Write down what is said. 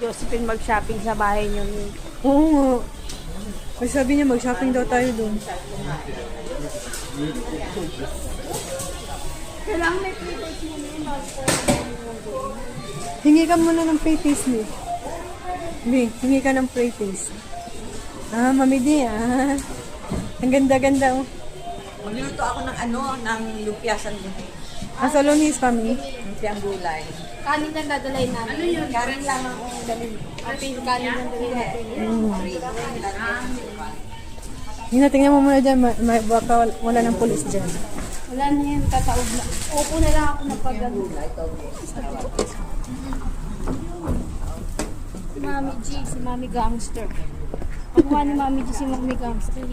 Josephine mag-shopping sa bahay niyo. Oo nga. Ay, sabi niya mag-shopping daw tayo doon. Kailangan may pre-taste mo na Hingi ka muna ng pre-taste mo. Hingi ka ng pre-taste. Ah, Mami Di, ah. Ang ganda-ganda, oh. Magluluto ako ng lumpia sa Sa Lunis, Mami. lumpiang gulay. Kanin lang dadalhin namin. Ano yun? Karin lang ang dalhin. Kanin lang dadalhin natin. Hina, tingnan mo muna dyan. Baka wala ng pulis dyan. Wala na yan, tataob na. Upo na lang ako na pag-ano. Si Mami G, si Mami Gangster. Pagkuha ni Mami G si Mami Gangster.